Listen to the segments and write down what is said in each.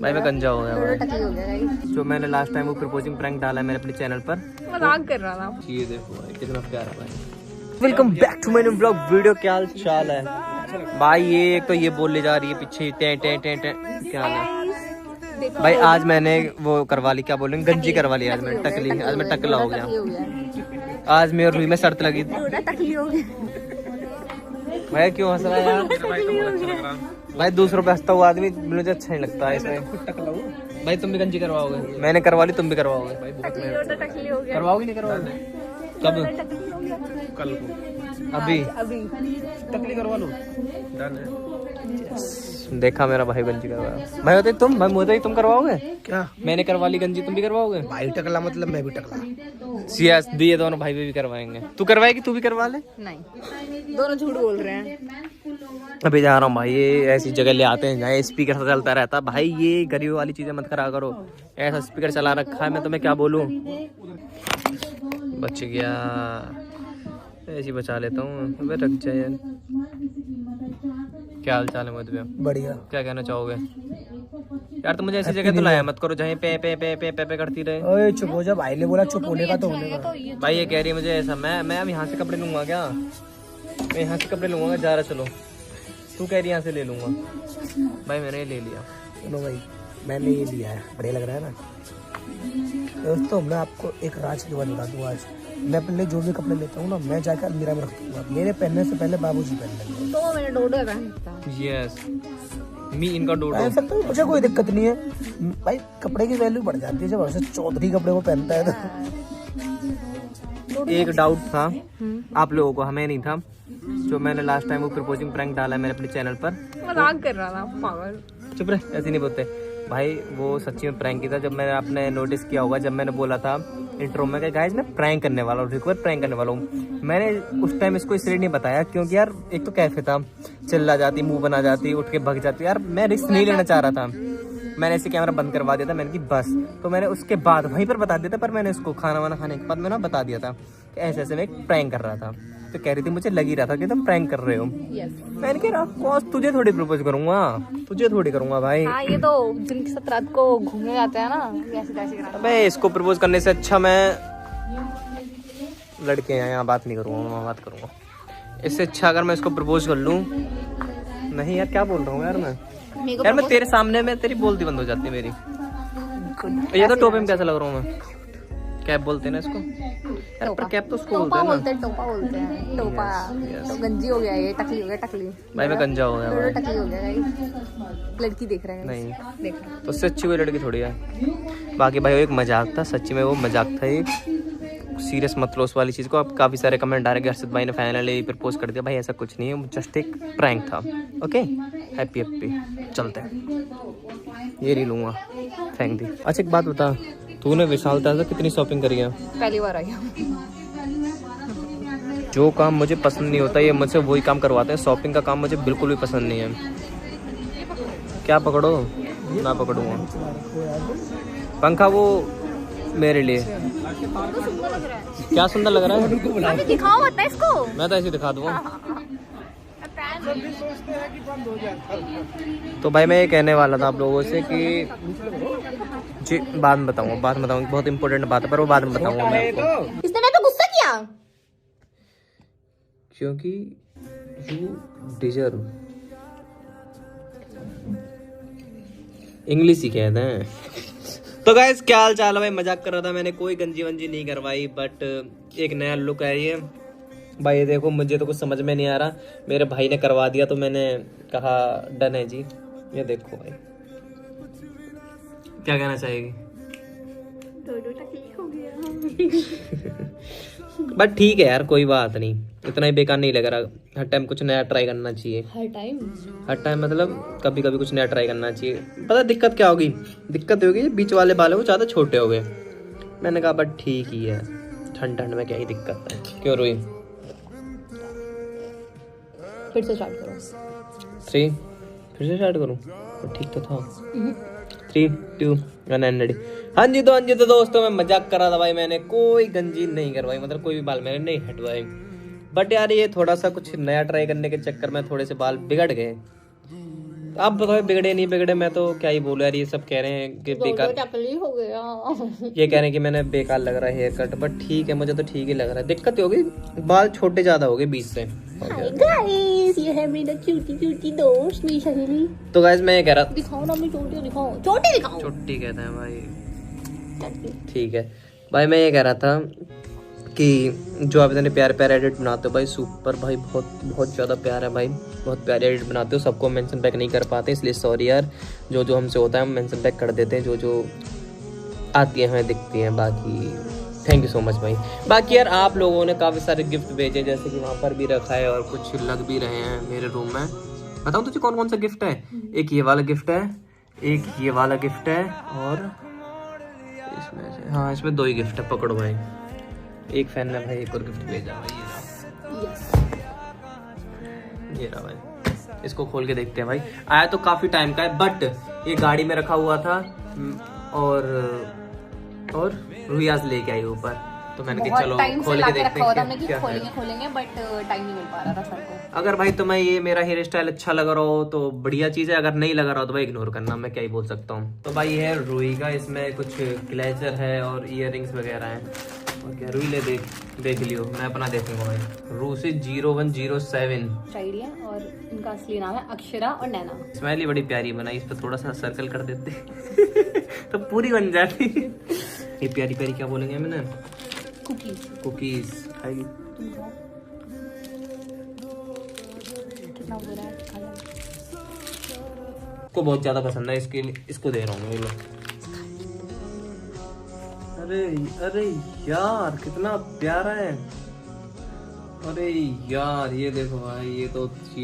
भाई मैं गंजा हो गया। जो मैंने लास्ट टाइम वो प्रपोजिंग प्रैंक डाला है मैंने अपने चैनल पर, मजाक कर रहा था। ये देखो भाई कितना प्यारा भाई। Welcome back to my new blog video. क्या हाल चाल है भाई? ये एक तो ये बोलने जा रही है पीछे टे टे टे टे क्या हाल है भाई? आज मैंने वो करवा ली, क्या बोलेंगे, गंजी करवा ली। आज मैं टकली, आज मैं टकला हो गया। आज मेरी रुई में शर्त लगी थी। भाई क्यों हंस रहा है यार? भाई दूसरों पे हंसता हुआ आदमी मुझे अच्छा नहीं लगता है इसमें। भाई तुम भी गंजी करवाओगे? मैंने करवा ली, तुम भी करवाओगे? करवाओगे नहीं करवाओगे? कब? कल को। अभी टकली करवा लो। देखा मेरा भाई गंजी करवाया। भाई होते तुम, भाई मोदी तुम करवाओगे क्या? मैंने करवा ली गंजी, तुम भी करवाओगे? भाई टकला मतलब मैं भी टकला। सीएस दिए दोनों भाई भी करवाएंगे। तू करवाएगी? तू भी करवा ले। नहीं, दोनों झूठ बोल रहे हैं। अभी जा रहा हूँ भाई, ये ऐसी जगह ले आते हैं जहाँ स्पीकर से चलता रहता भाई। ये गरीबों वाली चीजें मत करा करो। ऐसा स्पीकर चला रखा है, मैं तुम्हें क्या बोलूँ। बच गया, ऐसी बचा लेता हूँ। अबे रख जाए यार। क्या हाल चाल है मोदी? बढ़िया। क्या कहना चाहोगे यार? तुम मुझे ऐसी जगह तो लाया मत करो जहाँ पे पे पे पे पे पे करती रहे। ओए चुप हो जा, भाई ने बोला चुप होने का तो होने का। भाई ये कह रही है मुझे ऐसा, मैं अब यहाँ से कपड़े लूंगा क्या? मैं यहाँ से कपड़े लूंगा, जा रहा चलो। तू कह रही यहाँ से ले लूंगा। भाई मैंने ये ले लिया। सुनो भाई, मैंने ये लिया है, बढ़िया लग रहा है ना दोस्तों। मैं आपको एक राज की बात बता दूँ। आज मैं अपने जो भी कपड़े लेता हूँ ना, मैं जाकर अलमीरा में रख दूंगा। मेरे पहनने से पहले बाबूजी पहन लेंगे। तो मेरे डोडो पहनता। यस मी इनका डोडो पहन सकता हूँ, मुझे कोई दिक्कत नहीं है भाई। कपड़े की वैल्यू बढ़ जाती है जब ऐसे चौधरी कपड़े को पहनता है तो। एक डाउट था आप लोगों को, हमें नहीं था। जो मैंने लास्ट टाइम वो प्रपोजिंग प्रैंक डाला है मैंने अपने चैनल पर। मजाक कर रहा था पागल। चुप रहे, ऐसे नहीं बोलते भाई। वो सच्ची में प्रैंक ही था। जब मैंने आपने नोटिस किया होगा, जब मैंने बोला था इंट्रो में कि गाइस मैं प्रैंक करने वाला हूँ, रिक्वेस्ट प्रैंक करने वाला हूँ, मैंने उस टाइम इसको इसलिए नहीं बताया क्योंकि यार एक तो कैफे था, चिल्ला जाती, मुंह बना जाती, उठ के भग जाती। यार मैं रिस्क नहीं लेना चाह रहा था। मैंने ऐसे कैमरा बंद करवा दिया था, मैंने की बस। तो मैंने उसके बाद वहीं पर बता दिया था, पर मैंने उसको खाना वाना खाने के बाद मैंने बता दिया था कि ऐसे ऐसे मैं एक प्रैंक कर रहा था। तो कह रही थी मुझे लग ही रहा था कि तुम प्रैंक कर रहे हो। मैंने कह रहा तुझे थोड़ी प्रपोज करूंगा, तुझे थोड़ी करूंगा भाई। हाँ, ये तो जिनके साथ रात को घूमने जाते हैं ना, ऐसे ऐसे कराते हैं। अबे इसको प्रपोज करने से अच्छा मैं, लड़के हैं यहाँ बात नहीं करूँगा, मैं बात करूँगा। इससे अच्छा अगर मैं इसको प्रपोज कर लूँ। नहीं यार क्या बोल रहा हूँ यार मैं? यार मैं तेरे सामने में तेरी बोलती बंद हो जाती है मेरी। ये तो टोपे में कैसा लग रहा हूँ मैं? कैप बोलते हैं ना इसको यार, पर कैप तो उसको टोपा बोलते हैं ना। टोपा बोलते हैं। टोपा तो गंजी हो गया, ये टकली हो गया। टकली भाई मैं गंजा हो गया डोडो भाई। टकली हो गया। लड़की देख रहे हैं नहीं देख रहे हैं। तो उससे अच्छी कोई लड़की थोड़ी है। बाकी भाई वो एक मजाक था, सच्ची में वो मजाक था। एक सीरियस मत लो उस वाली चीज़ को। अब काफ़ी सारे कमेंट आ रहे हैं हर्षित भाई ने फाइनली प्रपोज कर दिया। भाई ऐसा कुछ नहीं है, जस्ट एक प्रैंक था। ओके हैप्पी हैप्पी चलते हैं। ये नहीं लूँगा, फेंक दी। अच्छा एक बात बता, तूने विशाल से कितनी शॉपिंग करी है? पहली बार आई हूँ। जो काम मुझे पसंद नहीं होता ये मुझसे वही काम करवाते हैं। शॉपिंग का काम मुझे बिल्कुल भी पसंद नहीं है। क्या पकड़ो ना पकड़ूंगा पंखा, वो मेरे लिए क्या सुंदर लग रहा है। दिखाओ मत ना इसको। मैं तो ऐसे दिखा दूंगा। तो भाई मैं ये कहने वाला था आप लोगों से कि जी बाद में बताऊंगा, बाद में बताऊंगा। बहुत इंपॉर्टेंट बात है पर वो बाद में बताऊंगा मैं आपको। इसने मेरे पे गुस्सा किया क्योंकि यू डिजर्व। इंग्लिश ही कहते हैं। तो गाइस क्या हाल चाल है भाई? मजाक कर रहा था मैंने, कोई गंजी वंजी नहीं करवाई, बट एक नया लुक है ये भाई। ये देखो मुझे तो कुछ समझ में नहीं आ रहा, मेरे भाई ने करवा दिया तो मैंने कहा डन है जी। ये देखो भाई, क्या कहना चाहेगी? बट ठीक है यार, कोई बात नहीं, इतना ही बेकार नहीं लग रहा। हर टाइम कुछ नया ट्राई करना चाहिए। हर टाइम मतलब कभी कभी कुछ नया ट्राई करना चाहिए। पता दिक्कत क्या होगी? दिक्कत होगी बीच वाले बाल है वो ज़्यादा छोटे हो गए। मैंने कहा बट ठीक ही है, ठंड ठंड में क्या ही दिक्कत है। क्यों रोई? फिर से स्टार्ट करो। 3 फिर से स्टार्ट करूँ? ठीक तो था। 3 2 1 एंड रेडी। हाँ जी तो दोस्तों मैं मजाक कर रहा था भाई। मैंने कोई गंजी नहीं करवाई, मतलब कोई भी बाल मैंने नहीं हटवाए। बट यार ये थोड़ा सा कुछ नया ट्राई करने के चक्कर में थोड़े से बाल बिगड़ गए। आप बताओ बिगड़े नहीं बिगड़े, मैं तो क्या ही बोलूं यार। ये सब कह रहे हैं कि बेकार, टकली हो गया। ये कह रहे हैं कि मैंने बेकार लग रहा है हेयर कट, बट ठीक है मुझे तो ठीक ही लग रहा है। दिक्कत होगी बाल छोटे ज्यादा हो गए बीच से। गाइस ये है मेरा चूटी दोस्त मेरी सहेली। तो गाइस मैं ये कह रहा, दिखाओ ना अपनी चोटी दिखाओ, चोटी दिखाओ। चोटी कहते हैं भाई, ठीक है भाई। मैं ये कह रहा था कि जो आप इतने प्यारे प्यारे एडिट बनाते हो भाई, सुपर भाई, बहुत ज़्यादा प्यार है भाई, बहुत प्यारे एडिट बनाते हो। सबको मेंशन बैक नहीं कर पाते इसलिए सॉरी यार। जो हमसे होता है हम मेंशन बैक कर देते हैं, जो आती है हमें दिखती हैं। बाकी थैंक यू सो मच भाई। बाकी यार आप लोगों ने काफ़ी सारे गिफ्ट भेजे, जैसे कि वहाँ पर भी रखा है और कुछ लग भी रहे हैं मेरे रूम में। बताऊँ तुझे कौन कौन सा गिफ्ट है? एक ये वाला गिफ्ट है, एक ये वाला गिफ्ट है, और इसमें से हाँ इसमें 2 ही गिफ्ट है। पकड़ो भाई, एक फैन ने भाई एक और गिफ्ट भेजा भाई, ये रहा भाई। इसको खोल के देखते हैं भाई। आया तो काफी टाइम का है, बट ये गाड़ी में रखा हुआ था और रूही आज लेके आई ऊपर, तो मैंने कहा चलो खोल के देखते हैं क्या खोलेंगे बट टाइम नहीं मिल पा रहा था सर को। अगर भाई तुम्हें ये मेरा हेयर स्टाइल अच्छा लग रहा हो तो बढ़िया चीज है, अगर नहीं लग रहा हो तो भाई इग्नोर करना, मैं क्या ही बोल सकता हूँ। तो भाई ये है रूही का, इसमें कुछ ग्लेजर है और इयररिंग्स वगैरह हैं। और क्या रूही ले देख लियो, मैं अपना देखूंगा भाई। रूसी 0107 चाहिए, और इनका असली नाम है अक्षरा और नैना। स्माइली बड़ी प्यारी बनाई, इस पर थोड़ा सा सर्कल कर देते तो पूरी बन जाती। ये प्यारी प्यारी क्या बोलेंगे मैंने, कुकीज खाएगी। कितना बुरा है, को बहुत ज्यादा पसंद है, इसके लिए इसको दे रहा हूँ मैं। अरे यार कितना प्यारा है। अरे यार ये देखो भाई, ये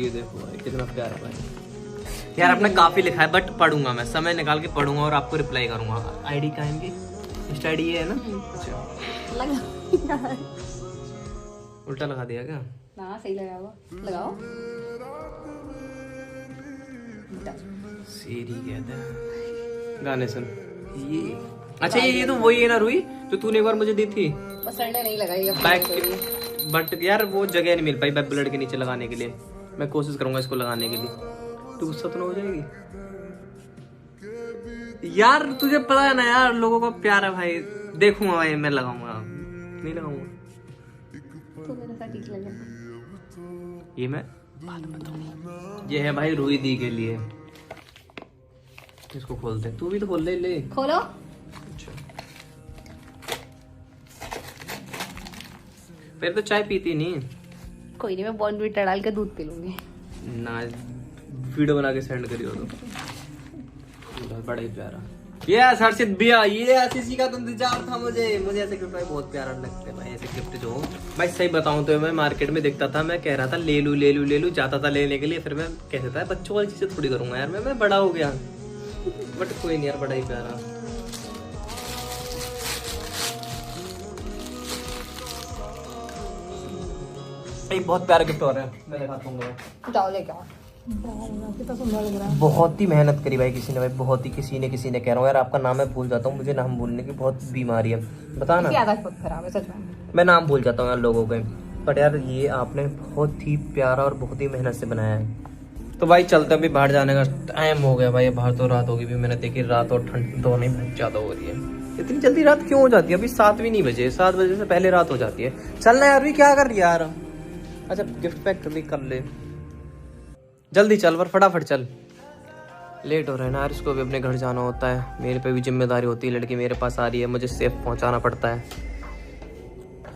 देखो भाई कितना प्यारा भाई। यार आपने काफी लिखा है, बट पढ़ूंगा मैं, समय निकाल के पढ़ूंगा और आपको रिप्लाई करूंगा। आईडी कहाँ है इनकी? इंस्टा आईडी ये है ना? उल्टा लगा दिया क्या? ना सही लगा हुआ, लगाओ। सीरी कहते हैं, गाने सुन ये। अच्छा ये तो वही है ना रूही जो तूने एक बार मुझे दी थी? सर ने नहीं लगाई बैक, बट यार वो जगह नहीं मिल पाई बैक ब्लड के नीचे लगाने के लिए। मैं कोशिश करूंगा इसको लगाने के लिए। तू गुस्सा तो ना हो जाएगी यार? तुझे पता है ना यार लोगों का प्यार है भाई। देखूंगा भाई, मैं लगाऊंगा, नहीं लगाऊंगा तो मेरे साथ ठीक लगेगा। ये मैं बाद में बताऊंगा। ये है भाई रूही दी के लिए, इसको खोलते हैं। तू भी तो खोल ले। खोलो। फिर तो चाय पीती नहीं। कोई नहीं, मैं बॉर्नवीटा डाल के दूध पी लूंगी ना। वीडियो बना के सेंड करियो तो बड़ा ही प्यारा। ये हर्षित भैया, ये आशीषी का तो इंतजार था मुझे ऐसे गिफ्ट भाई बहुत प्यारा लगते हैं भाई। ऐसे गिफ्ट जो भाई सही बताऊं तो मैं मार्केट में देखता था, मैं कह रहा था ले लू जाता था लेने के लिए। फिर मैं कहता था बच्चों वाली चीजें थोड़ी करूंगा यार, मैं बड़ा हो गया। बट कोई नहीं यार, बड़ा ही प्यारा। बहुत प्यारा गिफ्ट हो रहा है, मैं दिखाता हूँ। जाओ लेके आओ। कितना सुंदर लग रहा है। बहुत ही मेहनत करी भाई किसी ने, भाई बहुत ही किसी ने कह रहा हूँ यार आपका नाम मैं भूल जाता हूँ, मुझे नाम भूलने की बहुत बीमारी है, बता ना। बहुत खराब है सच में, मैं नाम भूल जाता हूँ यार लोगों के। बट यार ये आपने बहुत ही प्यारा और बहुत ही मेहनत से बनाया है। तो भाई चलते अभी बाहर जाने का टाइम हो गया भाई। बाहर तो रात होगी भी, मैंने देखी रात और ठंड दोनों ही बहुत ज्यादा हो रही है। इतनी जल्दी रात क्यों हो जाती है? अभी 7 भी नहीं बजे, 7 बजे से पहले रात हो जाती है। चलना यार, भी क्या कर रही है यार? अच्छा गिफ्ट पैक भी कर ले, जल्दी चल पर फटाफट चल, लेट हो रहा है ना यार। इसको भी अपने घर जाना होता है, मेरे पे भी जिम्मेदारी होती है। लड़की मेरे पास आ रही है, मुझे सेफ पहुंचाना पड़ता है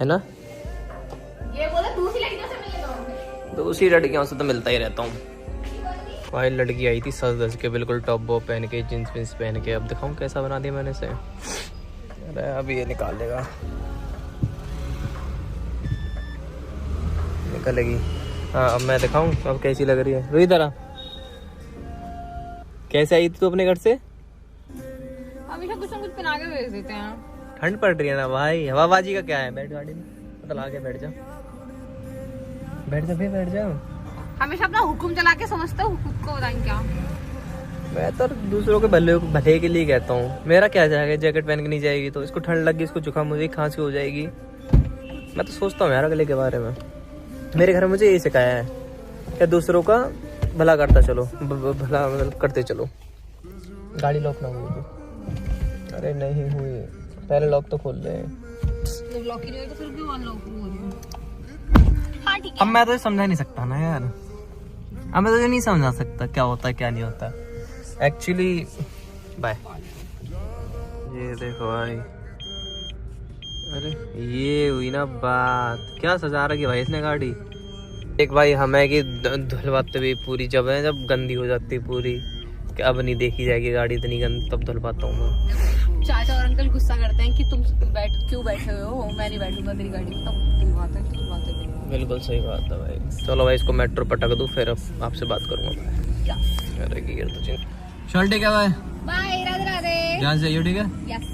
ना? ये बोला दूसरी लड़कियों से मिलने जाओगे? दूसरी लड़कियों से तो मिलता ही रहता हूँ भाई। लड़की आई थी सज धज के, बिल्कुल टॉप बॉप पहन के, जींस विंस पहन के। अब दिखाऊं कैसा बना दिया मैंने इसे। अरे अभी ये निकाल देगा, निकलेगी। हाँ अब मैं दिखाऊं अब कैसी लग रही है। रोहित दरा कैसे आई थी तू अपने घर से? हमेशा कुछ ना कुछ पहना के भेज देते हैं। ठंड पड़ रही है ना भाई, हवाबाजी का क्या है? बैठ गाड़ी में, मतलब आके बैठ जा फिर बैठ जा। हमेशा अपना हुक्म चला के समझते हो, खुद को बताएं क्या? मैं तो दूसरों के भले के लिए कहता हूँ। मेरा क्या जाएगा, जैकेट पहन के नहीं जाएगी तो इसको ठंड लग गई, इसको जुकाम हो जाएगी, खांसी हो जाएगी। मैं तो सोचता हूँ यार अगले के बारे में। मेरे घर में मुझे ये सिखाया है कि दूसरों का भला करता चलो, भला मतलब करते चलो। गाड़ी लॉक ना हुई थी। अरे नहीं हुई, पहले लॉक तो खोल ले। लॉक ही नहीं हुआ तो फिर क्यों अनलॉक हो रही है? हाँ ठीक अब मैं तो समझा नहीं सकता ना यार, अब मैं तो नहीं समझा सकता क्या होता है क्या नहीं होता एक्चुअली। बाय। ये देखो भाई, अरे ये हुई ना बात, क्या सजा रखी भाई इसने गाड़ी। एक भाई हमें कि धुलवाते भी पूरी जब है, जब गंदी हो जाती पूरी, कि अब नहीं देखी जाएगी गाड़ी इतनी गंदी, तब धुलवाता हूँ मैं। चाचा और अंकल गुस्सा करते हैं कि तुम क्यों बैठे हुए हो, मैं नहीं बैठूंगा तेरी गाड़ी में, तब दिलवाते हैं। बिल्कुल सही बात है भाई। चलो भाई इसको मेट्रो पटक दूँ, फिर अब आपसे बात करूँगा। अरे गियर तो चल, चल ठीक है भाई, बाय, राधे राधे। ध्यान से आइयो, ठीक है। यस।